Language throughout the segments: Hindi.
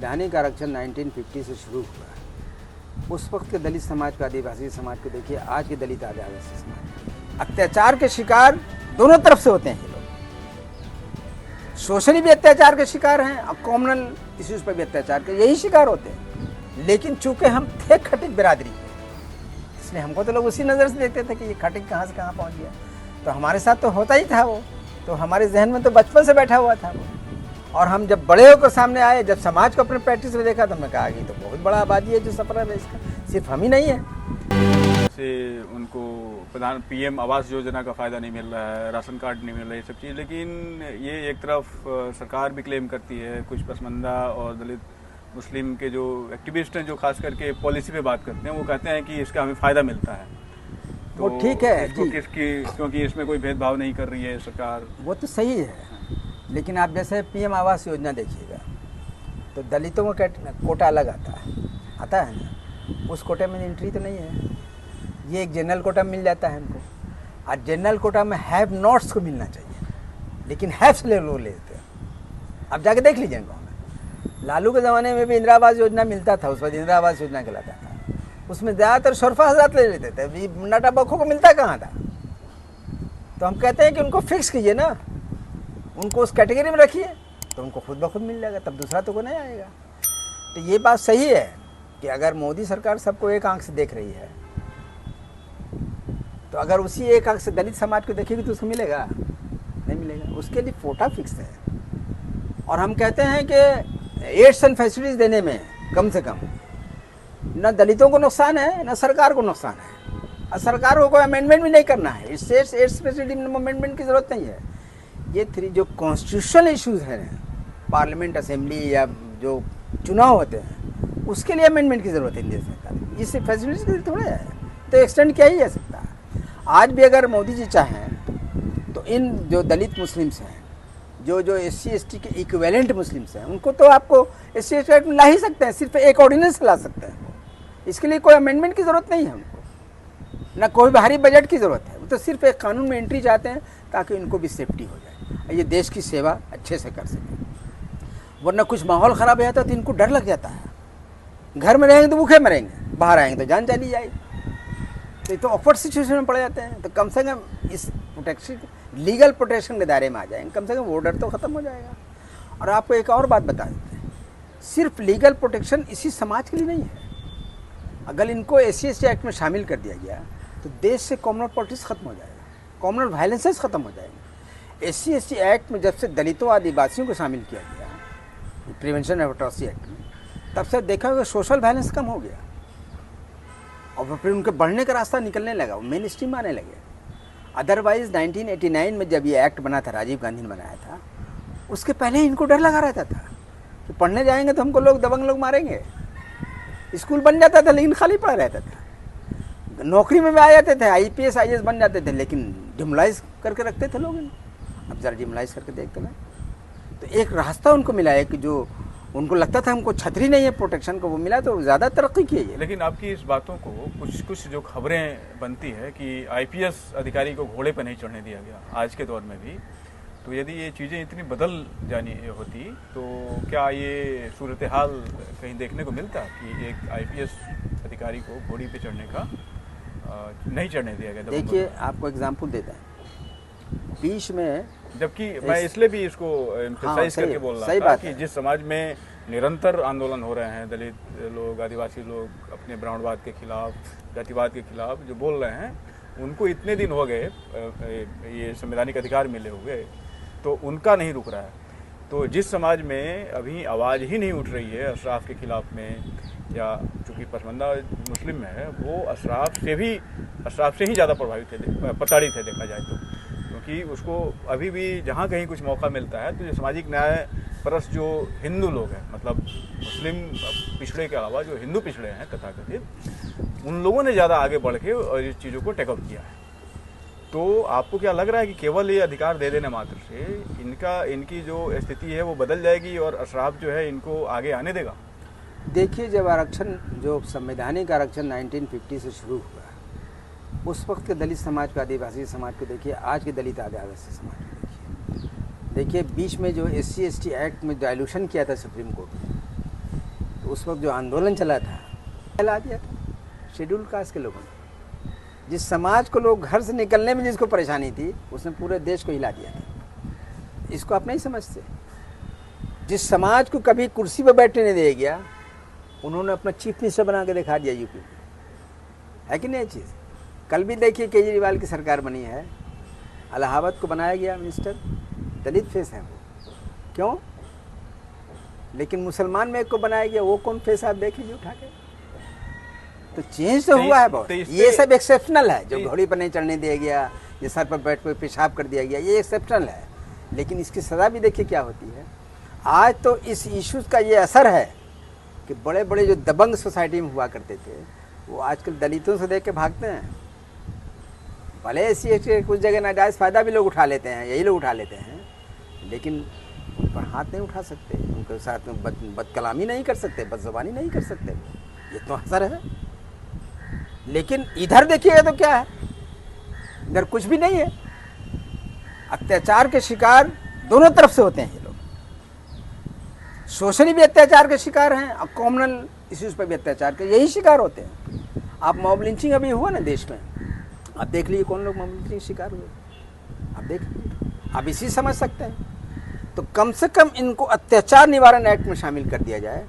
संवैधानिक आरक्षण 1950 से शुरू हुआ, उस वक्त के दलित समाज को, आदिवासी समाज को देखिए, आज के दलित आदिवासी समाज, अत्याचार के शिकार दोनों तरफ से होते हैं ये लोग। सोशली भी अत्याचार के शिकार हैं और कॉमनल इश्यूज पर भी अत्याचार के यही शिकार होते हैं। लेकिन चूंकि हम थे खटिक बिरादरी के, इसलिए हमको तो लोग उसी नज़र से देखते थे कि ये खटिक कहाँ से कहाँ पहुँच गया। तो हमारे साथ तो होता ही था वो, तो हमारे जहन में तो बचपन से बैठा हुआ था वो। और हम जब बड़े होकर सामने आए, जब समाज को अपने प्रैक्टिस में देखा, तो हमने कहा कि तो बहुत बड़ा आबादी है जो सफर है इसका, सिर्फ हम ही नहीं है। से उनको प्रधान पीएम आवास योजना का फ़ायदा नहीं मिल रहा है, राशन कार्ड नहीं मिल रहा है, ये सब चीज़। लेकिन ये एक तरफ सरकार भी क्लेम करती है, कुछ पसमानदा और दलित मुस्लिम के जो एक्टिविस्ट हैं, जो खास करके पॉलिसी पे बात करते हैं, वो कहते हैं कि इसका हमें फ़ायदा मिलता है। तो वो ठीक है जी, क्योंकि इसमें कोई भेदभाव नहीं कर रही है सरकार। वो तो सही है, लेकिन आप जैसे पीएम आवास योजना देखिएगा, तो दलितों का कोटा अलग आता है ना, उस कोटे में एंट्री तो नहीं है। ये एक जनरल कोटा मिल जाता है हमको, और जनरल कोटा में हैव नॉट्स को मिलना चाहिए, लेकिन हैव्स ले लेते हैं। अब जाके देख लीजिए गाँव में, लालू के ज़माने में भी इंदिरा आवास योजना मिलता था, उस वक्त इंदिरा आवास योजना कहलाता था, उसमें ज़्यादातर शोरफा हजरात ले लेते थे, अभी नटा बखों को मिलता कहाँ था। तो हम कहते हैं कि उनको फिक्स कीजिए ना, उनको उस कैटेगरी में रखिए, तो उनको खुद ब खुद मिल जाएगा, तब दूसरा तो को नहीं आएगा। तो ये बात सही है कि अगर मोदी सरकार सबको एक आंख से देख रही है, तो अगर उसी एक आंख से दलित समाज को देखेगी तो उसको मिलेगा नहीं मिलेगा, उसके लिए कोटा फिक्स है। और हम कहते हैं कि एड्स एंड फैसिलिटीज देने में कम से कम न दलितों को नुकसान है न सरकार को नुकसान है, और सरकार को कोई अमेंडमेंट भी नहीं करना है। इस एड्स फैसिलिटी में अमेंडमेंट की ज़रूरत नहीं है। ये थ्री जो कॉन्स्टिट्यूशनल इश्यूज हैं, पार्लियामेंट, असेंबली या जो चुनाव होते हैं, उसके लिए अमेंडमेंट की ज़रूरत है इंडिया सरकार। इससे फैसिलिटीज की थोड़ा है, तो एक्सटेंड किया ही जा सकता है। आज भी अगर मोदी जी चाहें तो इन जो दलित मुस्लिम्स हैं, जो SC ST के इक्विवेलेंट मुस्लिम्स हैं, उनको तो आपको SC ST एक्ट में ला ही सकते हैं, सिर्फ एक ऑर्डिनेंस ला सकते हैं। इसके लिए कोई अमेंडमेंट की ज़रूरत नहीं है हमको, ना कोई भारी बजट की ज़रूरत है। वो तो सिर्फ एक कानून में एंट्री चाहते हैं ताकि उनको भी सेफ्टी हो जाए, ये देश की सेवा अच्छे से कर सकें। वरना कुछ माहौल ख़राब हो जाता है तो इनको डर लग जाता है, घर में रहेंगे तो भूखे मरेंगे, बाहर आएंगे तो जान चली जाएगी, तो ये तो ऑकवर्ड सिचुएशन में पड़ जाते हैं। तो कम से कम इस प्रोटेक्शन, लीगल प्रोटेक्शन के दायरे में आ जाएंगे, कम से कम वो डर तो ख़त्म हो जाएगा। और आपको एक और बात बता देते हैं, सिर्फ लीगल प्रोटेक्शन इसी समाज के लिए नहीं है। अगर इनको SC ST एक्ट में शामिल कर दिया गया तो देश से कॉमनल पॉलिटिक्स खत्म हो जाएगा, कॉमनल वायलेंसेस खत्म हो जाएंगे। SC ST एक्ट में जब से दलितों आदिवासियों को शामिल किया गया, प्रिवेंशन ऑफ एट्रॉसिटी एक्ट में, तब से देखा कि सोशल वायलेंस कम हो गया, और फिर उनके बढ़ने का रास्ता निकलने लगा, वो मेन स्ट्रीम आने लगे। अदरवाइज 1989 में जब ये एक्ट बना था, राजीव गांधी ने बनाया था, उसके पहले इनको डर लगा रहता था कि पढ़ने जाएंगे तो हमको लोग दबंग लोग मारेंगे। स्कूल बन जाता था लेकिन खाली पड़ा रहता था, नौकरी में भी आ जाते थे, IPS IAS बन जाते थे, लेकिन डिमोलाइज करके रखते थे लोग इनको। अब ज़रा डिमोलाइज करके देखते ना, तो एक रास्ता उनको मिला है कि जो उनको लगता था हमको छतरी नहीं है प्रोटेक्शन को, वो मिला तो ज़्यादा तरक्की की है। लेकिन आपकी इस बातों को कुछ जो खबरें बनती है कि IPS अधिकारी को घोड़े पर नहीं चढ़ने दिया गया आज के दौर में भी, तो यदि ये चीज़ें इतनी बदल जानी होती तो क्या ये सूरत हाल कहीं देखने को मिलता कि एक IPS अधिकारी को घोड़ी पे चढ़ने का नहीं चढ़ने दिया गया? देखिए आपको एग्जाम्पल देता है, बीच में, जबकि मैं इसलिए भी इसको एम्फसाइज करके बोल रहा था कि जिस समाज में निरंतर आंदोलन हो रहे हैं, दलित लोग, आदिवासी लोग अपने ब्राह्मणवाद के खिलाफ, जातिवाद के खिलाफ जो बोल रहे हैं, उनको इतने दिन हो गए ये संवैधानिक अधिकार मिले हुए, तो उनका नहीं रुक रहा है। तो जिस समाज में अभी आवाज़ ही नहीं उठ रही है अशराफ के खिलाफ में, या चूँकि पसमानदा मुस्लिम में है, वो अशराफ से ही ज़्यादा प्रताड़ित है देखा जाए तो, क्योंकि उसको अभी भी जहाँ कहीं कुछ मौका मिलता है तो ये सामाजिक न्याय परस्त जो हिंदू लोग हैं, मतलब मुस्लिम पिछड़े के अलावा जो हिंदू पिछड़े हैं तथाकथित, उन लोगों ने ज़्यादा आगे बढ़ के और इस चीज़ों को टेकअप किया है। तो आपको क्या लग रहा है कि केवल ये अधिकार दे देने मात्र से इनकी जो स्थिति है वो बदल जाएगी और अशराफ जो है इनको आगे आने देगा? देखिए, जब आरक्षण, जो संवैधानिक आरक्षण 1950 से शुरू हुआ, उस वक्त के दलित समाज को, आदिवासी समाज को देखिए, आज के दलित आदिवासी समाज को देखिए। बीच में जो SC ST एक्ट में डायलूशन किया था सुप्रीम कोर्ट ने, तो उस वक्त जो आंदोलन चला था हिला दिया था शेड्यूल कास्ट के लोगों ने। जिस समाज को लोग घर से निकलने में जिसको परेशानी थी उसने पूरे देश को हिला दिया था। इसको आप नहीं समझते। जिस समाज को कभी कुर्सी पर बैठने नहीं दिया गया उन्होंने अपना चीफ मिनिस्टर बना के दिखा दिया यूपी में, है कि नहीं चीज़। कल भी देखिए केजरीवाल की सरकार बनी है, इलाहाबाद को बनाया गया मिनिस्टर, दलित फेस है वो, क्यों? लेकिन मुसलमान में एक को बनाया गया, वो कौन फेस आप देख लीजिए उठा के। तो चेंज तो हुआ है बहुत। ये सब एक्सेप्शनल है, जो घोड़ी पर नहीं चढ़ने दिया गया, ये सर पर बैठ कर पेशाब कर दिया गया, ये एक्सेप्शनल है। लेकिन इसकी सज़ा भी देखिए क्या होती है। आज तो इस इश्यूज़ का ये असर है कि बड़े बड़े जो दबंग सोसाइटी में हुआ करते थे वो आजकल दलितों से देख के भागते हैं। भले ऐसी कुछ जगह नाजायज़ फ़ायदा भी लोग उठा लेते हैं, यही लोग उठा लेते हैं, लेकिन उन पर हाथ नहीं उठा सकते, उनके साथ में बदकलामी नहीं कर सकते, बदज़ुबानी नहीं कर सकते। ये तो असर है। लेकिन इधर देखिएगा तो क्या है, इधर कुछ भी नहीं है। अत्याचार के शिकार दोनों तरफ से होते हैं ये लोग। सोशली भी अत्याचार के शिकार हैं और कॉमनल इश्यूज पर भी अत्याचार के यही शिकार होते हैं। आप मॉब लिंचिंग अभी हुआ ना देश में, आप देख लीजिए कौन लोग मॉब लिंचिंग शिकार हुए, आप देख लीजिए, आप इसी समझ सकते हैं। तो कम से कम इनको अत्याचार निवारण एक्ट में शामिल कर दिया जाए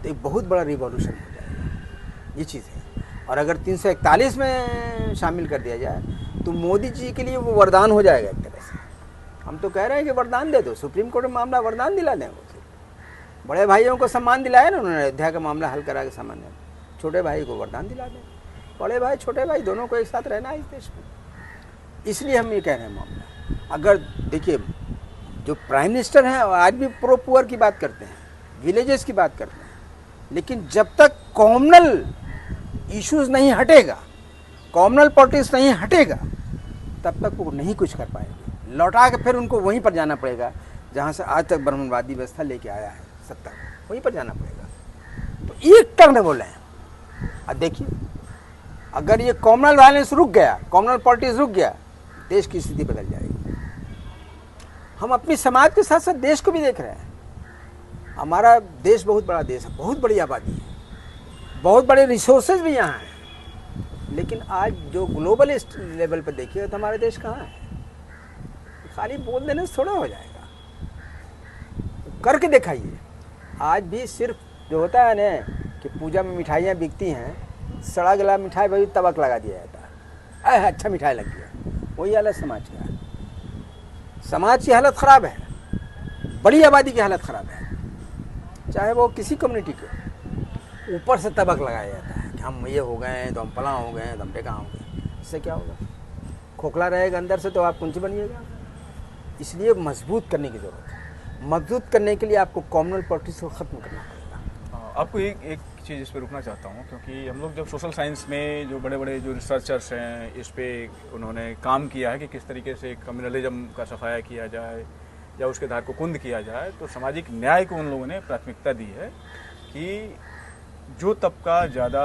तो एक बहुत बड़ा रिवॉल्यूशन हो जाएगा, ये चीज़ है। और अगर 341 में शामिल कर दिया जाए तो मोदी जी के लिए वो वरदान हो जाएगा एक तरह से। हम तो कह रहे हैं कि वरदान दे दो, सुप्रीम कोर्ट में मामला वरदान दिला दें। वो बड़े भाइयों को सम्मान दिलाया ना उन्होंने, अयोध्या का मामला हल करा के सामान्य, छोटे भाई को वरदान दिला दें। बड़े भाई छोटे भाई दोनों को एक साथ रहना है इस देश में। इसलिए हम ये कह रहे हैं मामला। अगर देखिए जो प्राइम मिनिस्टर हैं आज भी प्रो पुअर की बात करते हैं, विलेजेस की बात करते हैं, लेकिन जब तक कॉमनल इश्यूज नहीं हटेगा, कॉमनल पॉलिटिक्स नहीं हटेगा, तब तक वो नहीं कुछ कर पाएंगे। लौटा के फिर उनको वहीं पर जाना पड़ेगा जहाँ से आज तक ब्राह्मणवादी व्यवस्था लेके आया है सत्ता, वहीं पर जाना पड़ेगा। तो एक टर्न बोले हैं। अब देखिए अगर ये कॉमनल वायलेंस रुक गया, कॉमनल पॉलिटिक्स रुक गया, देश की स्थिति बदल जाएगी। हम अपनी समाज के साथ साथ देश को भी देख रहे हैं। हमारा देश बहुत बड़ा देश है, बहुत बड़ी आबादी है, बहुत बड़े रिसोर्सेज भी यहाँ हैं, लेकिन आज जो ग्लोबल लेवल पर देखिएगा तो हमारा देश कहाँ है। खाली बोल देने से थोड़ा हो जाएगा, करके दिखाइए। आज भी सिर्फ जो होता है ना कि पूजा में मिठाइयाँ बिकती हैं, सड़ा गला मिठाई भाई तबक लगा दिया जाता है, अच्छा मिठाई लग गया, वही हालत समाज का है। समाज की हालत ख़राब है, बड़ी आबादी की हालत ख़राब है, चाहे वो किसी कम्युनिटी के। ऊपर से तबक लगाया जाता है कि हम ये हो गए हैं तो हम फलां हो गए हैं तो हम टेका हो गए। इससे क्या होगा? खोखला रहेगा अंदर से तो आप कुंची बनिएगा। इसलिए मजबूत करने की ज़रूरत है। मजबूत करने के लिए आपको कॉमनल पॉलिटिक्स को ख़त्म करना पड़ेगा। आपको एक चीज़ इस पर रुकना चाहता हूँ, क्योंकि हम लोग जब सोशल साइंस में जो बड़े बड़े जो रिसर्चर्स हैं इस पर उन्होंने काम किया है कि किस तरीके से कम्युनलिज्म का सफाया किया जाए या उसके धार को कुंद किया जाए, तो सामाजिक न्याय को उन लोगों ने प्राथमिकता दी है कि जो तबका ज़्यादा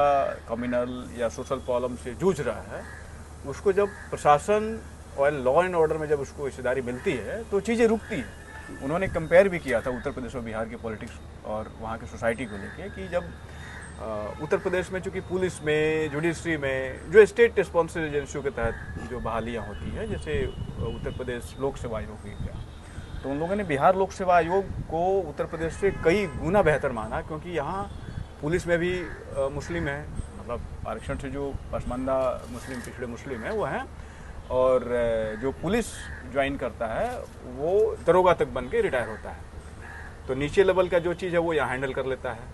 कम्युनल या सोशल प्रॉब्लम से जूझ रहा है उसको जब प्रशासन और लॉ एंड ऑर्डर में जब उसको हिस्सेदारी मिलती है तो चीज़ें रुकती हैं। उन्होंने कंपेयर भी किया था उत्तर प्रदेश और बिहार के पॉलिटिक्स और वहाँ की सोसाइटी को लेके कि जब उत्तर प्रदेश में चूँकि पुलिस में, जुडिशरी में जो स्टेट रिस्पॉन्सिबल एजेंसियों के तहत जो बहालियाँ होती हैं, जैसे उत्तर प्रदेश लोक सेवा आयोग हो गया, तो उन लोगों ने बिहार लोक सेवा आयोग को उत्तर प्रदेश से कई गुना बेहतर माना, क्योंकि यहाँ पुलिस में भी मुस्लिम है, मतलब आरक्षण से जो पसमानदा मुस्लिम, पिछड़े मुस्लिम हैं वो हैं, और जो पुलिस ज्वाइन करता है वो दरोगा तक बन के रिटायर होता है। तो नीचे लेवल का जो चीज़ है वो यहाँ हैंडल कर लेता है।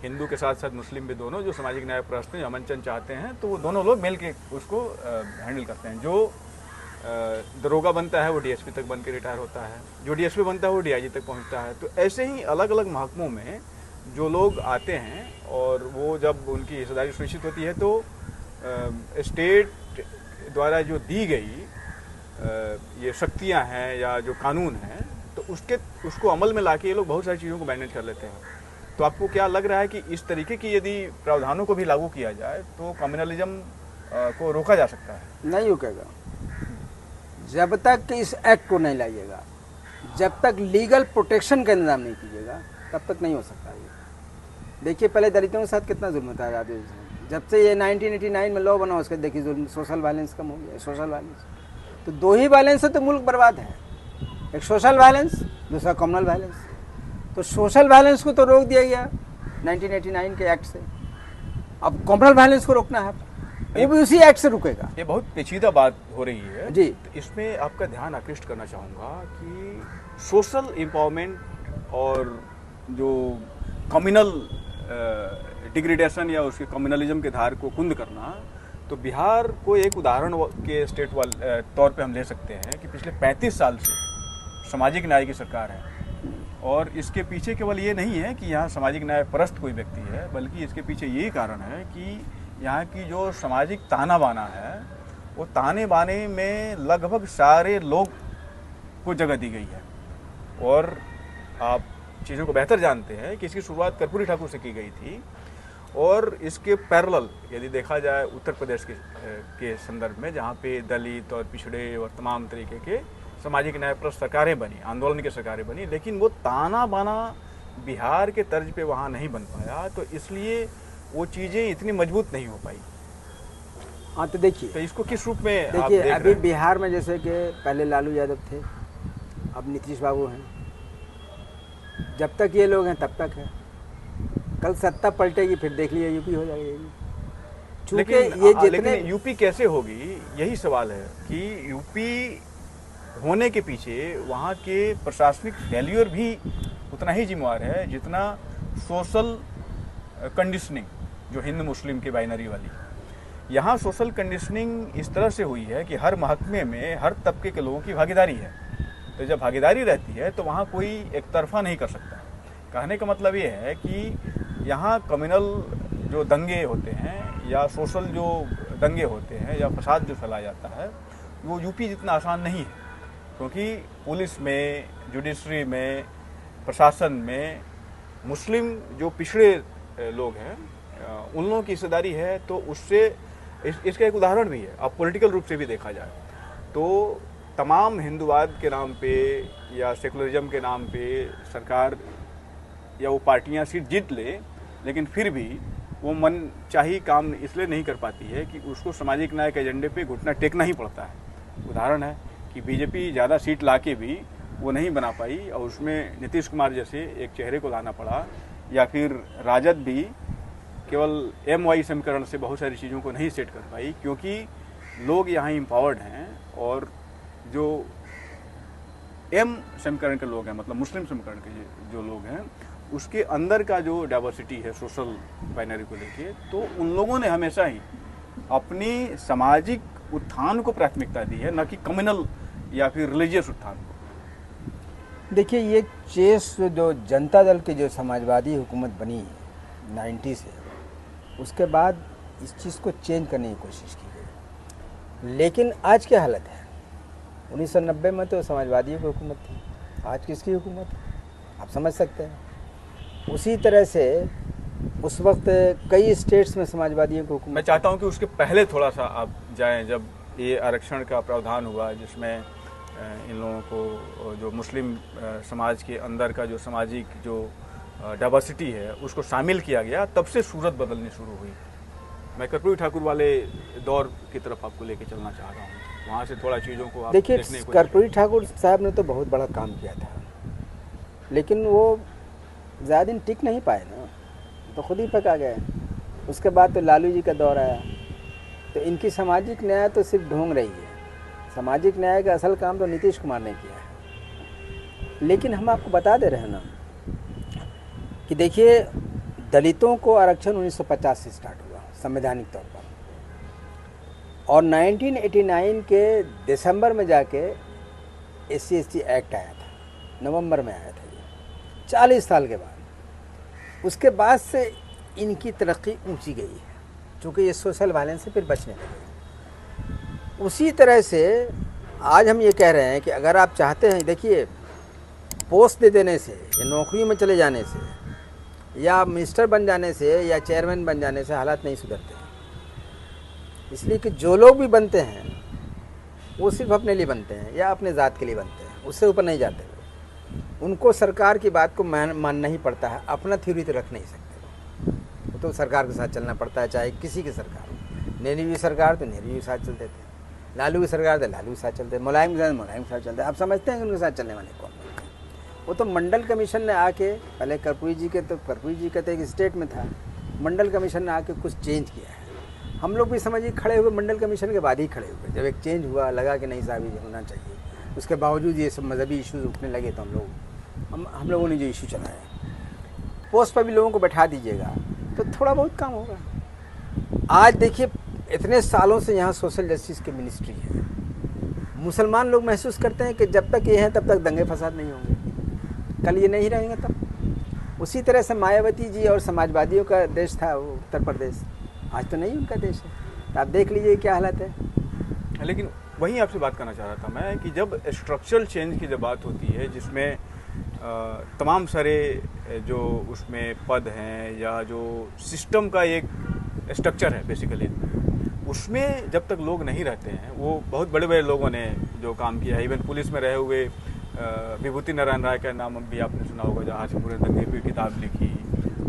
हिंदू के साथ साथ मुस्लिम भी दोनों जो सामाजिक न्याय प्रश्न अमन चंद चाहते हैं तो वो दोनों लोग मिल के उसको हैंडल करते हैं। जो दरोगा बनता है वो डीएसपी तक बन के रिटायर होता है, जो डीएसपी बनता है वो डीआईजी तक पहुँचता है। तो ऐसे ही अलग अलग महकमों में जो लोग आते हैं और वो जब उनकी हिस्सेदारी सुनिश्चित होती है तो स्टेट द्वारा जो दी गई ये शक्तियां हैं या जो कानून हैं तो उसको अमल में लाके ये लोग बहुत सारी चीज़ों को मैनेज कर लेते हैं। तो आपको क्या लग रहा है कि इस तरीके की यदि प्रावधानों को भी लागू किया जाए तो कम्युनलिज्म को रोका जा सकता है? नहीं रुकेगा। जब तक इस एक्ट को नहीं लाइएगा, जब तक लीगल प्रोटेक्शन का इंतजाम नहीं कीजिएगा, तब तक नहीं हो सकता। देखिए पहले दलितों के साथ कितना जुल्म था आज़ादी से। जब से ये 1989 में लॉ बना उसके देखिए जुल्म, सोशल वायलेंस कम हो गया। सोशल वायलेंस तो दो ही वायलेंस से तो मुल्क बर्बाद है, एक सोशल वायलेंस, दूसरा कम्युनल वायलेंस। तो सोशल वायलेंस को तो रोक दिया गया 1989 के एक्ट से, अब कम्युनल वायलेंस को रोकना है, वो भी उसी एक्ट से रुकेगा। ये बहुत पेचीदा बात हो रही है जी। तो इसमें आपका ध्यान आकृष्ट करना चाहूँगा कि सोशल एम्पावरमेंट और जो कम्युनल डिग्रेडेशन या उसके कम्युनलिज्म के धार को कुंद करना, तो बिहार को एक उदाहरण के स्टेट तौर पे हम ले सकते हैं कि पिछले 35 साल से सामाजिक न्याय की सरकार है। और इसके पीछे केवल ये नहीं है कि यहाँ सामाजिक न्याय परस्त कोई व्यक्ति है, बल्कि इसके पीछे यही कारण है कि यहाँ की जो सामाजिक ताना बाना है, वो ताने बाने में लगभग सारे लोग को जगह दी गई है। और आप चीज़ों को बेहतर जानते हैं कि इसकी शुरुआत कर्पूरी ठाकुर से की गई थी, और इसके पैरेलल यदि देखा जाए उत्तर प्रदेश के संदर्भ में, जहाँ पे दलित और पिछड़े और तमाम तरीके के सामाजिक न्याय पर सरकारें बनी, आंदोलन की सरकारें बनी, लेकिन वो ताना बाना बिहार के तर्ज पे वहाँ नहीं बन पाया, तो इसलिए वो चीज़ें इतनी मजबूत नहीं हो पाई। हाँ तो देखिए, तो इसको किस रूप में देखिए अभी बिहार में जैसे कि पहले लालू यादव थे, अब नीतीश बाबू हैं, जब तक ये लोग हैं तब तक है, कल सत्ता पलटेगी फिर देख लीजिए यूपी हो जाएगी। लेकिन यूपी कैसे होगी, यही सवाल है कि यूपी होने के पीछे वहाँ के प्रशासनिक फेल्यूर भी उतना ही जिम्मेवार है जितना सोशल कंडीशनिंग, जो हिंदू मुस्लिम की बाइनरी वाली। यहाँ सोशल कंडीशनिंग इस तरह से हुई है कि हर महकमे में हर तबके के लोगों की भागीदारी है। तो जब भागीदारी रहती है तो वहाँ कोई एक तरफा नहीं कर सकता। कहने का मतलब ये है कि यहाँ कम्युनल जो दंगे होते हैं या सोशल जो दंगे होते हैं या फसाद जो फैलाया जाता है, वो यूपी जितना आसान नहीं है, क्योंकि पुलिस में, जुडिशरी में, प्रशासन में मुस्लिम जो पिछड़े लोग हैं उन लोगों की हिस्सेदारी है। तो उससे इसका एक उदाहरण भी है। अब पॉलिटिकल रूप से भी देखा जाए तो तमाम हिंदूवाद के नाम पे या सेकुलरिज्म के नाम पे सरकार या वो पार्टियां सीट जीत ले, लेकिन फिर भी वो मन चाही काम इसलिए नहीं कर पाती है कि उसको सामाजिक न्याय के एजेंडे पे घुटना टेकना ही पड़ता है। उदाहरण है कि बीजेपी ज़्यादा सीट लाके भी वो नहीं बना पाई और उसमें नीतीश कुमार जैसे एक चेहरे को लाना पड़ा, या फिर राजद भी केवल MY समीकरण से बहुत सारी चीज़ों को नहीं सेट कर पाई, क्योंकि लोग यहाँ एम्पावर्ड हैं और जो M समीकरण के लोग हैं, मतलब मुस्लिम समीकरण के जो लोग हैं, उसके अंदर का जो डाइवर्सिटी है सोशल बाइनरी को लेके, तो उन लोगों ने हमेशा ही अपनी सामाजिक उत्थान को प्राथमिकता दी है, न कि कम्युनल या फिर रिलीजियस उत्थान को। देखिए ये चेस जो जनता दल की जो समाजवादी हुकूमत बनी 90 से, उसके बाद इस चीज़ को चेंज करने की कोशिश की गई। लेकिन आज क्या हालत है, 1990 में तो समाजवादियों की हुकूमत थी, आज किसकी हुकूमत है आप समझ सकते हैं। उसी तरह से उस वक्त कई स्टेट्स में समाजवादियों की हुकूमत। मैं चाहता हूं कि उसके पहले थोड़ा सा आप जाएं, जब ये आरक्षण का प्रावधान हुआ जिसमें इन लोगों को जो मुस्लिम समाज के अंदर का जो सामाजिक जो डाइवर्सिटी है उसको शामिल किया गया, तब से सूरत बदलनी शुरू हुई। मैं कर्पूरी ठाकुर वाले दौर की तरफ आपको लेके चलना चाह रहा हूँ, वहाँ से थोड़ा चीज़ों को आप देखिए। कर्पूरी ठाकुर साहब ने तो बहुत बड़ा काम किया था, लेकिन वो ज़्यादा दिन टिक नहीं पाए ना, तो खुद ही पका गए। उसके बाद तो लालू जी का दौर आया, तो इनकी सामाजिक न्याय तो सिर्फ ढोंग रही है। सामाजिक न्याय का असल काम तो नीतीश कुमार ने किया है। लेकिन हम आपको बता दे रहे हैं ना कि देखिए दलितों को आरक्षण 1950 से स्टार्ट हुआ संवैधानिक तौर पर, और 1989 के दिसंबर में जाके SC/ST एक्ट आया था, नवंबर में आया था ये, 40 साल के बाद। उसके बाद से इनकी तरक्की ऊंची गई है, चूँकि ये सोशल वायलेंस से फिर बचने लगे। उसी तरह से आज हम ये कह रहे हैं कि अगर आप चाहते हैं, देखिए पोस्ट दे देने से या नौकरी में चले जाने से या मिनिस्टर बन जाने से या चेयरमैन बन जाने से हालात नहीं सुधरते हैं। इसलिए कि जो लोग भी बनते हैं वो सिर्फ अपने लिए बनते हैं या अपने ज़ात के लिए बनते हैं, उससे ऊपर नहीं जाते। उनको सरकार की बात को मानना ही पड़ता है, अपना थ्योरी तो रख नहीं सकते। तो सरकार के साथ चलना पड़ता है, चाहे किसी की सरकार हो। नेहरू की सरकार तो नेहरू के साथ चलते थे, लालू की सरकार तो लालू के साथ चलते, मुलायम के साथ मुलायम के साथ चलते। आप समझते हैं कि उनके साथ चलने वाले कौन? वो तो मंडल कमीशन ने आके, पहले कर्पूरी जी के, तो कर्पूरी जी का तो एक स्टेट में था, मंडल कमीशन ने आके कुछ चेंज किया है। हम लोग भी समझिए खड़े हुए मंडल कमीशन के बाद ही खड़े हुए, जब एक चेंज हुआ लगा कि नहीं साहब ये होना चाहिए, उसके बावजूद ये सब मजहबी इश्यूज उठने लगे तो हम लोगों ने जो इशू चलाया, पोस्ट पर भी लोगों को बैठा दीजिएगा तो थोड़ा बहुत काम होगा। आज देखिए इतने सालों से यहाँ सोशल जस्टिस की मिनिस्ट्री है, मुसलमान लोग महसूस करते हैं कि जब तक ये हैं तब तक दंगे फसाद नहीं होंगे, कल ये नहीं रहेंगे तब। उसी तरह से मायावती जी और समाजवादियों का देश था वो उत्तर प्रदेश, आज तो नहीं उनका देश है। तो आप देख लीजिए क्या हालत है। लेकिन वहीं आपसे बात करना चाह रहा था मैं कि जब स्ट्रक्चरल चेंज की जब बात होती है, जिसमें तमाम सारे जो उसमें पद हैं या जो सिस्टम का एक स्ट्रक्चर है बेसिकली, उसमें जब तक लोग नहीं रहते हैं, वो बहुत बड़े बड़े लोगों ने जो काम किया है, इवन पुलिस में रहे हुए विभूति नारायण राय का नाम भी आपने सुना होगा, जहाँ से पूरे दंगे पे किताब लिखी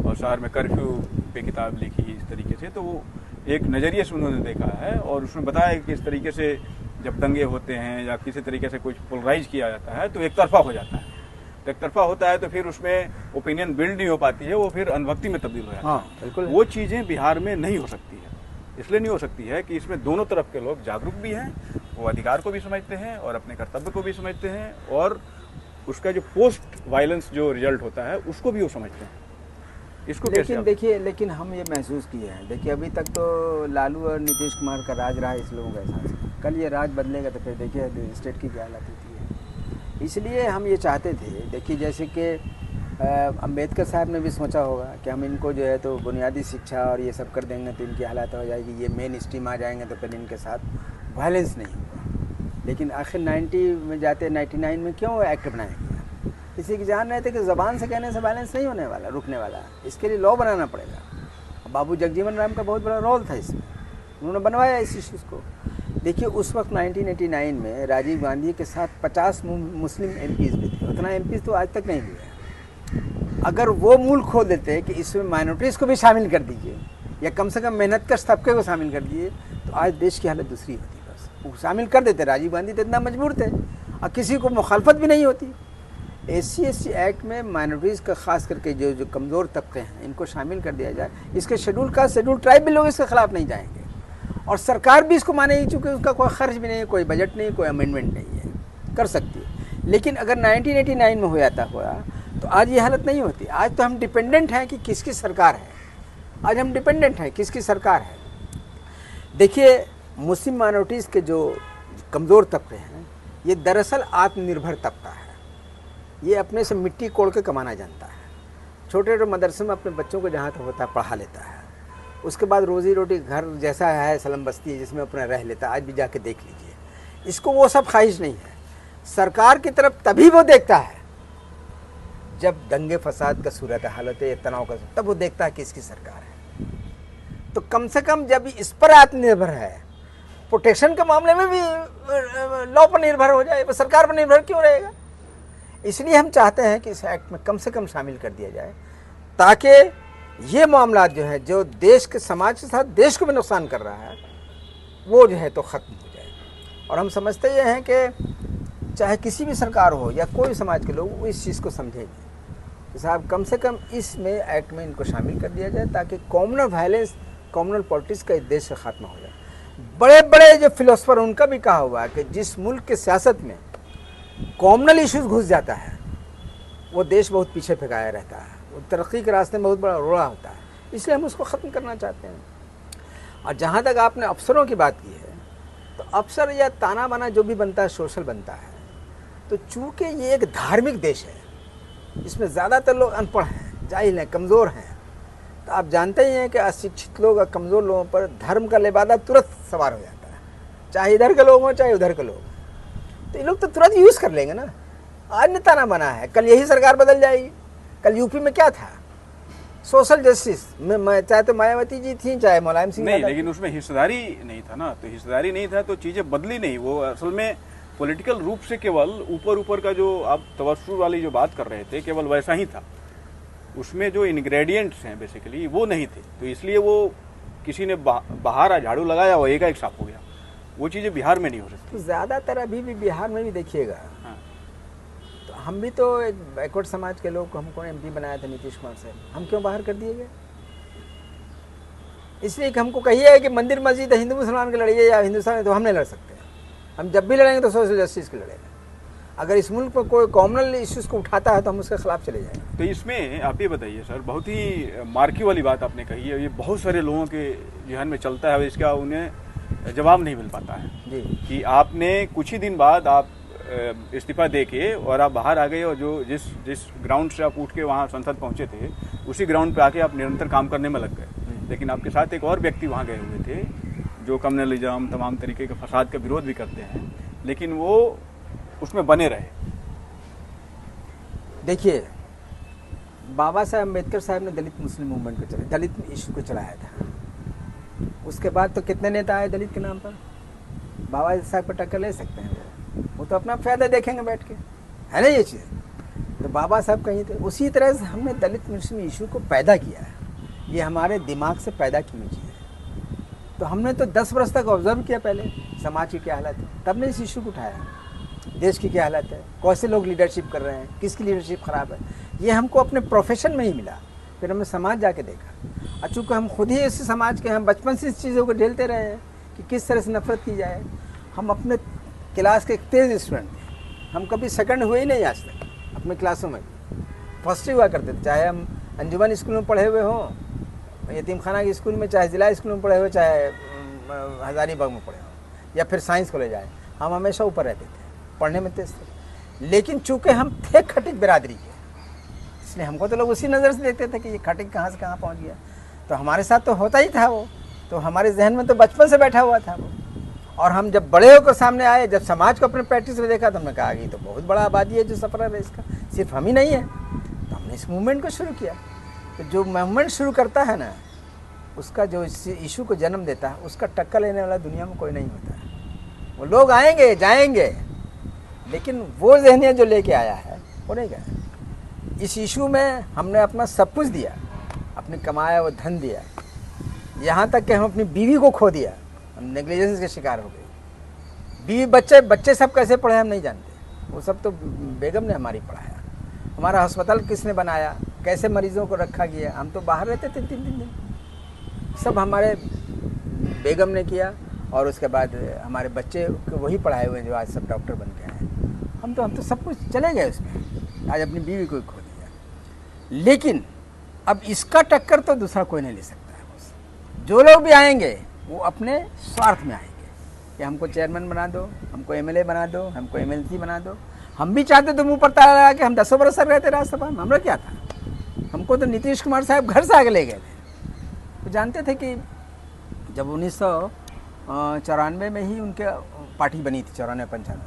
और शहर में कर्फ्यू पे किताब लिखी इस तरीके से। तो वो एक नज़रिए से उन्होंने देखा है और उसमें बताया कि इस तरीके से जब दंगे होते हैं या किसी तरीके से कुछ पोलराइज किया जाता है तो एक तरफा हो जाता है, तो एक तरफा होता है तो फिर उसमें ओपिनियन बिल्ड नहीं हो पाती है, वो फिर अनभक्ति में तब्दील हो जाता है। हाँ, बिल्कुल। वो चीज़ें बिहार में नहीं हो सकती है, इसलिए नहीं हो सकती है कि इसमें दोनों तरफ के लोग जागरूक भी हैं, वो अधिकार को भी समझते हैं और अपने कर्तव्य को भी समझते हैं, और उसका जो पोस्ट वायलेंस जो रिजल्ट होता है उसको भी वो समझते हैं। इसको लेकिन देखिए, लेकिन हम ये महसूस किए हैं, देखिए अभी तक तो लालू और नीतीश कुमार का राज रहा है इस लोगों का एहसास, कल ये राज बदलेगा तो फिर देखिए स्टेट की क्या हालत होती है। इसलिए हम ये चाहते थे, देखिए जैसे कि अम्बेडकर साहब ने भी सोचा होगा कि हम इनको जो है तो बुनियादी शिक्षा और ये सब कर देंगे तो इनकी हालत हो जाएगी, ये मेन स्ट्रीम आ जाएंगे तो फिर इनके साथ वायलेंस नहीं होगा। लेकिन आखिर 90 में जाते 99 में क्यों एक्ट बनाया गया? इसी की जान रहे थे कि ज़बान से कहने से वायलेंस नहीं होने वाला, रुकने वाला, इसके लिए लॉ बनाना पड़ेगा। बाबू जगजीवन राम का बहुत बड़ा रोल था इसमें, उन्होंने बनवाया इस इश्यूज़ को। देखिए उस वक्त 1989 में राजीव गांधी के साथ 50 मुस्लिम MPs भी थे, उतना MPs तो आज तक नहीं हुए। अगर वो मूल खोल देते कि इसमें माइनॉरिटीज़ को भी शामिल कर दीजिए या कम से कम मेहनत कर तबके को शामिल कर दीजिए, तो आज देश की हालत दूसरी होती। बस वो शामिल कर देते, राजीव गांधी तो इतना मजबूर थे और किसी को मुखालफत भी नहीं होती। SC/ST एक्ट में माइनॉरिटीज़ का खास करके जो कमज़ोर तबके हैं इनको शामिल कर दिया जाए। इसके शेड्यूल कास्ट, शेड्यूल ट्राइब भी लोग इसके खिलाफ नहीं जाएंगे और सरकार भी इसको मानेगी, चूँकि उसका कोई खर्च भी नहीं है, कोई बजट नहीं, कोई अमेंडमेंट नहीं है, कर सकती है। लेकिन अगर 1989 में हो जाता हुआ तो आज ये हालत नहीं होती। आज तो हम डिपेंडेंट हैं कि किसकी सरकार है, आज हम डिपेंडेंट हैं किसकी सरकार है। देखिए मुस्लिम माइनॉरिटीज़ के जो कमज़ोर तबके हैं ये दरअसल आत्मनिर्भर तबका है, ये अपने से मिट्टी कोड़ के कमाना जानता है। छोटे छोटे मदरसे में अपने बच्चों को जहाँ तक होता है पढ़ा लेता है, उसके बाद रोज़ी रोटी घर जैसा है सलम बस्ती है जिसमें अपना रह लेता है। आज भी जाके देख लीजिए, इसको वो सब ख्वाहिश नहीं है। सरकार की तरफ तभी वो देखता है जब दंगे फसाद का सूरत हालत है, तनाव का, तब वो देखता है कि इसकी सरकार है। तो कम से कम जब इस पर आत्मनिर्भर है, प्रोटेक्शन के मामले में भी लॉ पर निर्भर हो जाए, सरकार पर निर्भर क्यों रहेगा? इसलिए हम चाहते हैं कि इस एक्ट में कम से कम शामिल कर दिया जाए ताकि ये मामला जो है, जो देश के समाज के साथ देश को भी नुकसान कर रहा है, वो जो है तो ख़त्म हो जाए। और हम समझते ये हैं कि चाहे किसी भी सरकार हो या कोई समाज के लोग, वो इस चीज़ को समझेंगे कि साहब कम से कम इसमें एक्ट में इनको शामिल कर दिया जाए ताकि कॉमनल वायलेंस, कॉमनल पॉलिटिक्स का इस देश से ख़त्म हो जाए। बड़े बड़े जो फिलोसफर, उनका भी कहा हुआ है कि जिस मुल्क के सियासत में कॉमनल इश्यूज घुस जाता है वो देश बहुत पीछे फेंकाया रहता है, वो तरक्की के रास्ते में बहुत बड़ा रोड़ा होता है। इसलिए हम उसको ख़त्म करना चाहते हैं। और जहाँ तक आपने अफसरों की बात की है, तो अफसर या ताना बाना जो भी बनता है सोशल बनता है। तो चूँकि ये एक धार्मिक देश है, इसमें ज़्यादातर लोग अनपढ़ हैं, जाहिल हैं, कमज़ोर हैं, तो आप जानते ही हैं कि अशिक्षित लोग और कमज़ोर लोगों पर धर्म का लिबादा तुरंत सवार हो जाता है, चाहे इधर के लोग हों चाहे उधर के लोग हों। तो ये लोग तो तुरंत यूज़ कर लेंगे ना। आज ने ताना बना है, कल यही सरकार बदल जाएगी। कल यूपी में क्या था, सोशल जस्टिस में चाहे तो मायावती जी थी चाहे मुलायम सिंह नहीं, लेकिन उसमें हिस्सेदारी नहीं था ना, तो हिस्सेदारी नहीं था तो चीज़ें बदली नहीं। वो असल में पॉलिटिकल रूप से केवल ऊपर ऊपर का जो आप तवस्सुर वाली जो बात कर रहे थे, केवल वैसा ही था। उसमें जो इंग्रेडिएंट्स हैं बेसिकली वो नहीं थे, तो इसलिए वो किसी ने बाहर झाड़ू लगाया वो एक साफ हो गया। वो चीज़ें बिहार में नहीं हो सकती। तो ज़्यादातर अभी भी बिहार में भी देखिएगा, हाँ। तो हम भी तो एक बैकवर्ड समाज के लोग, हमको एमपी बनाया था नीतीश कुमार से, हम क्यों बाहर कर दिए गए? इसलिए कि हमको कहिए है कि मंदिर मस्जिद हिंदू मुसलमान के लड़िए या हिंदुस्तान में, तो हम नहीं लड़ सकते। हम जब भी लड़ेंगे तो सोशल जस्टिस के लड़ेंगे। अगर इस मुल्क पर कोई कॉमनल इश्यूज को उठाता है तो हम उसके खिलाफ चले जाएंगे। तो इसमें आप ये बताइए सर, बहुत ही मार्की वाली बात आपने कही है, ये बहुत सारे लोगों के जहन में चलता है, इसका उन्हें जवाब नहीं मिल पाता है जी कि आपने कुछ ही दिन बाद आप इस्तीफा दे के और आप बाहर आ गए, और जो जिस ग्राउंड से आप उठ के वहाँ संसद पहुँचे थे उसी ग्राउंड पे आके आप निरंतर काम करने में लग गए। लेकिन आपके साथ एक और व्यक्ति वहाँ गए हुए थे जो कम्युनलिज्म तमाम तरीके के फसाद का विरोध भी करते हैं, लेकिन वो उसमें बने रहे। देखिए, बाबा साहब अम्बेडकर साहब ने दलित मुस्लिम मूवमेंट को चलाया, दलित इशू को चलाया था। उसके बाद तो कितने नेता आए दलित के नाम पर, बाबा साहब पर टक्कर ले सकते हैं? वो तो अपना फायदा देखेंगे बैठ के, है ना ये चीज़। तो बाबा साहब कहीं थे। उसी तरह से हमने दलित मुस्लिम इशू को पैदा किया है, ये हमारे दिमाग से पैदा की हुई चीज़ है। तो हमने तो 10 वर्ष तक ऑब्जर्व किया पहले समाज की क्या हालत है, तब ने इस इशू को उठाया। देश की क्या हालत है, कैसे लोग लीडरशिप कर रहे हैं, किसकी लीडरशिप ख़राब है, ये हमको अपने प्रोफेशन में ही मिला। फिर हमने समाज जाके देखा, और चूँकि हम खुद ही इस समाज के, हम बचपन से इस चीज़ों को झेलते रहे हैं कि किस तरह से नफरत की जाए। हम अपने क्लास के एक तेज़ स्टूडेंट थे, हम कभी सेकंड हुए ही नहीं आज तक अपने क्लासों में, फर्स्ट ही हुआ करते थे। चाहे हम अंजुमन स्कूल में पढ़े हुए हों, यतीम खाना के स्कूल में, चाहे जिला स्कूल में पढ़े हुए, चाहे हज़ारीबाग में पढ़े हों, या फिर साइंस कॉलेज आए, हम हमेशा ऊपर रहते थे, पढ़ने में तेज थे। लेकिन चूँकि हम थे खटिक बिरादरी के, इसलिए हमको तो लोग उसी नज़र से देखते थे कि ये खटिक कहाँ से कहाँ पहुँच गया। तो हमारे साथ तो होता ही था वो, तो हमारे जहन में तो बचपन से बैठा हुआ था वो। और हम जब बड़े होकर सामने आए, जब समाज को अपने प्रैक्टिस में देखा, तो हमने कहा कि तो बहुत बड़ा आबादी है जो सफ़र है इसका, सिर्फ हम ही नहीं है। तो हमने इस मूवमेंट को शुरू किया। तो जो मूवमेंट शुरू करता है ना, उसका जो इस इशू को जन्म देता है, उसका टक्कर लेने वाला दुनिया में कोई नहीं होता है। वो लोग आएंगे जाएंगे, लेकिन वो ज़हनियत जो लेके आया है वो नहीं गया। इस इशू में हमने अपना सब कुछ दिया, अपने कमाया वो धन दिया, यहाँ तक कि हम अपनी बीवी को खो दिया, हम नेग्लिजेंस के शिकार हो गए। बीवी बच्चे सब कैसे पढ़े हम नहीं जानते, वो सब तो बेगम ने हमारी पढ़ाया। हमारा अस्पताल किसने बनाया, कैसे मरीजों को रखा गया, हम तो बाहर रहते थे 3 दिन, सब हमारे बेगम ने किया। और उसके बाद हमारे बच्चे को वही पढ़ाए हुए जो आज सब डॉक्टर बन के आए। हम तो सब कुछ चले गए उसमें, आज अपनी बीवी को खो दिया। लेकिन अब इसका टक्कर तो दूसरा कोई नहीं ले सकता है। जो लोग भी आएंगे वो अपने स्वार्थ में आएंगे कि हमको चेयरमैन बना दो, हमको एमएलए बना दो, हमको एमएलसी बना दो। हम भी चाहते तो मुंह पर ताला लगा के हम 10 बरस तक रहते राज्यसभा में, हमरा क्या था। हमको तो नीतीश कुमार साहब घर से आगे ले गए थे। वो जानते थे कि जब 1994 में ही उनके पार्टी बनी थी, 94-95 में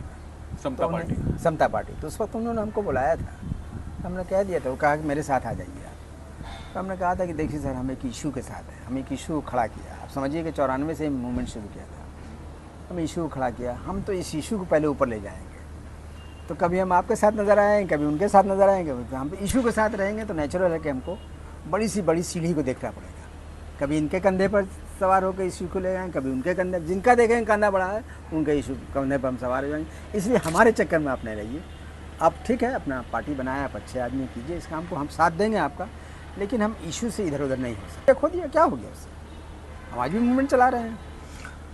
समता पार्टी, तो उस वक्त उन्होंने हमको बुलाया था, हमने कह दिया था, वो कहा कि मेरे साथ आ जाइए आप। तो हमने कहा था कि देखिए सर, हम एक इशू के साथ हैं, हम एक इशू खड़ा किया। आप समझिए कि 94 से मूवमेंट शुरू किया था, हम इशू खड़ा किया, हम तो इस इशू को पहले ऊपर ले जाएंगे। तो कभी हम आपके साथ नज़र आएंगे, कभी उनके साथ नज़र आएंगे, तो हम इशू के साथ रहेंगे। तो नेचुरल है कि हमको बड़ी सी बड़ी सीढ़ी को देखना पड़ेगा। कभी इनके कंधे पर सवार होकर इशू को ले जाएंगे, कभी उनके कंधे, जिनका देखेंगे कंधा बड़ा है उनके इशू कंधे पर हम सवार हो जाएंगे। इसलिए हमारे चक्कर में आप नहीं रहिए। आप ठीक है, अपना पार्टी बनाया, आप अच्छे आदमी कीजिए, इस काम को हम साथ देंगे आपका, लेकिन हम इशू से इधर उधर नहीं हो सकते। खो दिया, क्या हो गया उससे, हम आज भी मूवमेंट चला रहे हैं।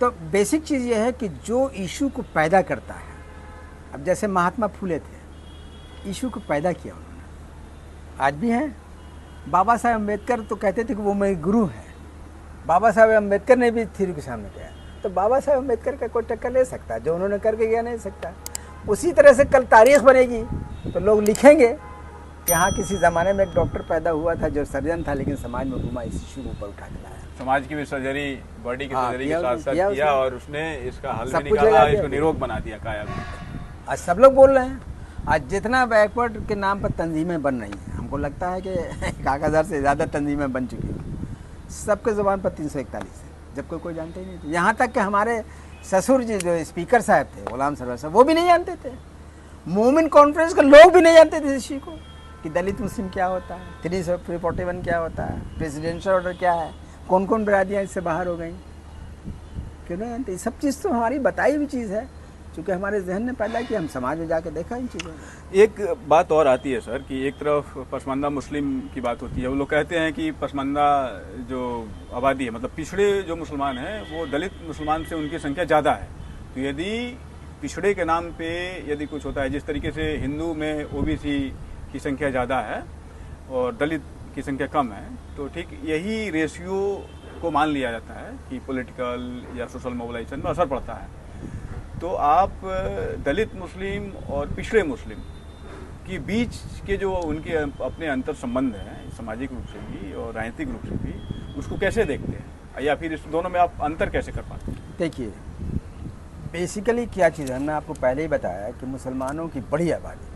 तो बेसिक चीज़ ये है कि जो इशू को पैदा करता है, अब जैसे महात्मा फूले थे, इशू को पैदा किया उन्होंने, आज भी हैं। बाबा साहब अम्बेडकर तो कहते थे कि वो मेरे गुरु हैं। बाबा साहब अम्बेडकर ने भी थ्योरी के सामने किया, तो बाबा साहब अम्बेडकर का कोई टक्कर ले सकता है, जो उन्होंने करके गया नहीं सकता। उसी तरह से कल तारीख बनेगी तो लोग लिखेंगे कि हाँ, किसी ज़माने में एक डॉक्टर पैदा हुआ था जो सर्जन था, लेकिन समाज में घुमा, इस इशू को ऊपर उठा के लाया। समाज की भी सर्जरी, बॉडी की सर्जरी के साथ साथ किया और उसने इसका हल भी निकाला, इसको निरोग बना दिया काया। आज सब लोग बोल रहे हैं, आज जितना बैकवर्ड के नाम पर तंजीमें बन रही हैं, हमको लगता है कि 1000 से ज़्यादा तंजीमें बन चुकी हैं, सबके ज़ुबान पर 341 है, जबकि कोई जानते ही नहीं थे। यहाँ तक कि हमारे ससुर जी जो स्पीकर साहब थे, गुलाम सरवर साहब, वो भी नहीं जानते थे। मोमिन कॉन्फ्रेंस के लोग भी नहीं जानते थे इसी को। कि दलित मुस्लिम क्या होता है, 341 क्या होता है, प्रेसिडेंशियल ऑर्डर क्या है, कौन कौन बिरादियाँ इससे बाहर हो गई, क्यों नहीं जानते। ये सब चीज़ तो हमारी बताई हुई चीज़ है, क्योंकि हमारे जहन ने पैदा किया, हम समाज में जाके देखा इन चीज़ों में। एक बात और आती है सर कि एक तरफ पसमानदा मुस्लिम की बात होती है, वो लोग कहते हैं कि पसमानदा जो आबादी है, मतलब पिछड़े जो मुसलमान हैं, वो दलित मुसलमान से उनकी संख्या ज़्यादा है। तो यदि पिछड़े के नाम पे यदि कुछ होता है, जिस तरीके से हिंदू में ओबीसी की संख्या ज़्यादा है और दलित की संख्या कम है, तो ठीक यही रेशियो को मान लिया जाता है कि पॉलिटिकल या सोशल मोबिलाइजेशन में असर पड़ता है। तो आप दलित मुस्लिम और पिछड़े मुस्लिम के बीच के जो उनके अपने अंतर संबंध हैं, सामाजिक रूप से भी और राजनीतिक रूप से भी, उसको कैसे देखते हैं, या फिर इस दोनों में आप अंतर कैसे कर पाते हैं? देखिए, बेसिकली क्या चीज़ है, मैंने आपको पहले ही बताया कि मुसलमानों की बड़ी आबादी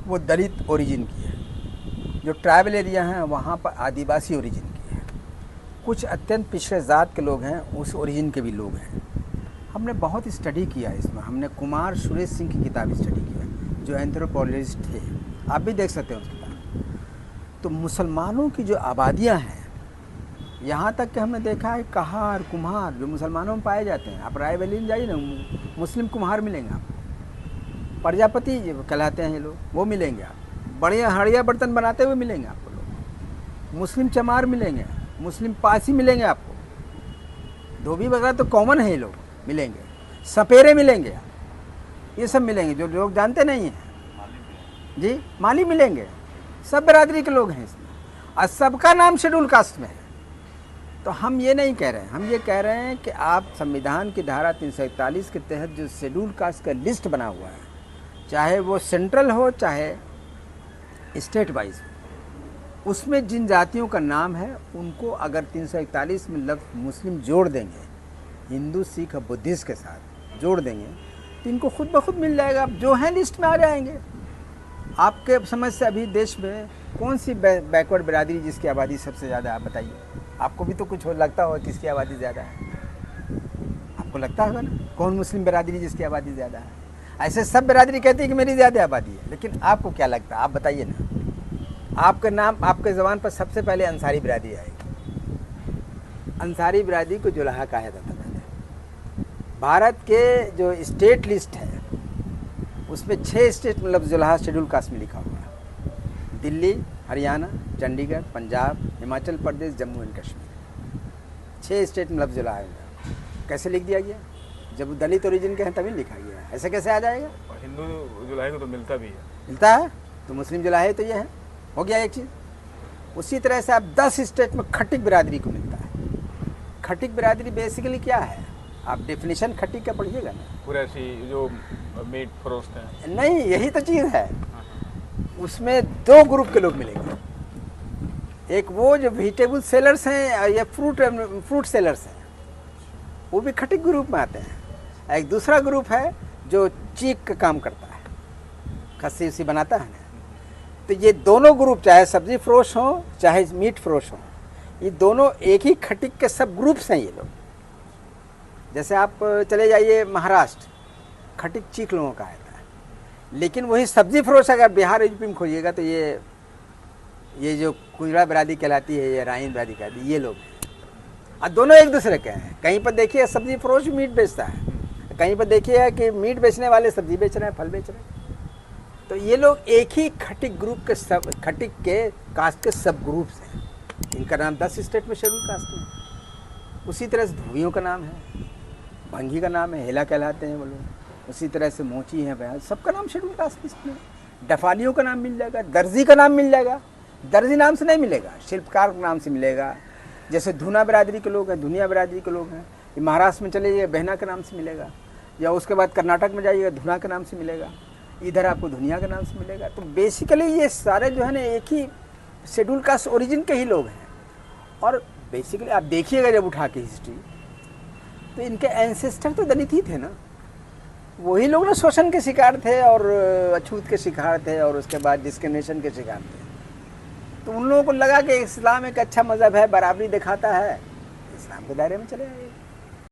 वो दलित ओरिजिन की है। जो ट्राइबल एरिया हैं वहाँ पर आदिवासी ओरिजिन की है। कुछ अत्यंत पिछड़े जात के लोग हैं, उस ओरिजिन के भी लोग हैं। हमने बहुत स्टडी किया इसमें, हमने कुमार सुरेश सिंह की किताब स्टडी किया, जो एंथ्रोपोलॉजिस्ट थे, आप भी देख सकते हैं उस किताब। तो मुसलमानों की जो आबादियाँ हैं, यहाँ तक कि हमने देखा है कहार कुम्हार जो मुसलमानों में पाए जाते हैं, आप रायबरेली में जाइए ना, मुस्लिम कुम्हार मिलेंगे आपको, प्रजापति कहलाते हैं ये लोग, वो मिलेंगे आप, बड़े हड़िया बर्तन बनाते हुए मिलेंगे आपको लोग, मुस्लिम चमार मिलेंगे, मुस्लिम पासी मिलेंगे आपको, धोबी वगैरह तो कॉमन है ये लोग मिलेंगे, सपेरे मिलेंगे, ये सब मिलेंगे जो लोग जानते नहीं हैं जी, माली मिलेंगे, सब बिरादरी के लोग हैं इसमें, और सबका नाम शेड्यूल कास्ट में है। तो हम ये नहीं कह रहे हैं, हम ये कह रहे हैं कि आप संविधान की धारा 341 के तहत जो शेड्यूल कास्ट का लिस्ट बना हुआ है, चाहे वो सेंट्रल हो चाहे स्टेट वाइज हो, उसमें जिन जातियों का नाम है उनको अगर 341 में लफ्ज़ मुस्लिम जोड़ देंगे, हिंदू सिख और बुद्धिस्ट के साथ जोड़ देंगे, तो इनको खुद ब खुद मिल जाएगा, आप जो हैं लिस्ट में आ जाएंगे। आपके समझ से अभी देश में कौन सी बैकवर्ड बिरादरी जिसकी आबादी सबसे ज़्यादा है, आप बताइए। आपको भी तो कुछ लगता होगा किसकी आबादी ज़्यादा है, आपको लगता होगा ना, कौन मुस्लिम बिरादरी जिसकी आबादी ज़्यादा है। ऐसे सब बिरादरी कहती है कि मेरी ज़्यादा आबादी है, लेकिन आपको क्या लगता है, आप बताइए ना। आपका नाम, आपके ज़बान पर सबसे पहले अंसारी बिरादरी आएगी। अंसारी बिरादरी को जुलाहा कहा जाता था। भारत के जो स्टेट लिस्ट है उसमें 6 स्टेट में लफ्ज़ जुलाहा शेड्यूल कास्ट में लिखा हुआ है, दिल्ली, हरियाणा, चंडीगढ़, पंजाब, हिमाचल प्रदेश, जम्मू एंड कश्मीर, 6 स्टेट में लफ्ज़ जुलाहा है। कैसे लिख दिया गया, जब दलित ओरिजिन के हैं तभी लिखा गया है, ऐसे कैसे आ जाएगा। हिंदू जुलाहे को तो मिलता भी है, मिलता है, तो मुस्लिम जुलाहे तो ये है, हो गया एक चीज़। उसी तरह से आप 10 स्टेट में खटिक बिरादरी को मिलता है। खटिक बिरादरी बेसिकली क्या है, आप डेफिनेशन खटिक का पढ़िएगा ना, पूरा ऐसी जो मीट फरोख्त है, नहीं यही तो चीज़ है। उसमें 2 ग्रुप के लोग मिलेंगे, एक वो जो वेजिटेबल सेलर्स हैं या फ्रूट सेलर्स हैं, वो भी खटिक ग्रुप में आते हैं। एक दूसरा ग्रुप है जो चीक का काम करता है, खस्सी उसी बनाता है ना। तो ये दोनों ग्रुप, चाहे सब्जी फरोश हो चाहे मीट फरोश हो, ये दोनों एक ही खटिक के सब ग्रुप्स हैं ये लोग। जैसे आप चले जाइए महाराष्ट्र, खटिक चीक लोगों का आता है, लेकिन वही सब्जी फरोश अगर बिहार यूपी में खोजिएगा तो ये जो कुजरा बिरादरी कहलाती है, ये राइन बिरादरी कहलाती है, ये लोग हैं। और दोनों एक दूसरे के हैं। कहीं पर देखिए सब्जी फरोश मीट बेचता है, कहीं पर देखिए कि मीट बेचने वाले सब्जी बेच रहे हैं, फल बेच रहे हैं। तो ये लोग एक ही खटिक ग्रुप के सब, खटिक के कास्ट के सब ग्रुप्स हैं। इनका नाम 10 स्टेट में शेड्यूल कास्ट है। उसी तरह से धोबियों का नाम है, भंगी का नाम है, हेला कहलाते हैं वो लोग। उसी तरह से मोची है, बयान, सबका नाम शेड्यूल कास्ट लिस्ट में। डफालियों का नाम मिल जाएगा, दर्जी का नाम मिल जाएगा, दर्जी नाम से नहीं मिलेगा, शिल्पकार के नाम से मिलेगा। जैसे धुना बिरादरी के लोग हैं, धुनिया बिरादरी के लोग हैं, ये महाराष्ट्र में चले जाइए बहना के नाम से मिलेगा, या उसके बाद कर्नाटक में जाइएगा धुना के नाम से मिलेगा, इधर आपको धुनिया के नाम से मिलेगा। तो बेसिकली ये सारे जो है ना एक ही शेड्यूल कास्ट ओरिजिन के ही लोग हैं। और बेसिकली आप देखिएगा जब उठा के हिस्ट्री, तो इनके एंसेस्टर तो दलित ही थे ना, वही लोग ना शोषण के शिकार थे और अछूत के शिकार थे और उसके बाद डिस्क्रिमिनेशन के शिकार थे। तो उन लोगों को लगा कि इस्लाम एक अच्छा मज़हब है, बराबरी दिखाता है, इस्लाम के दायरे में चले आए।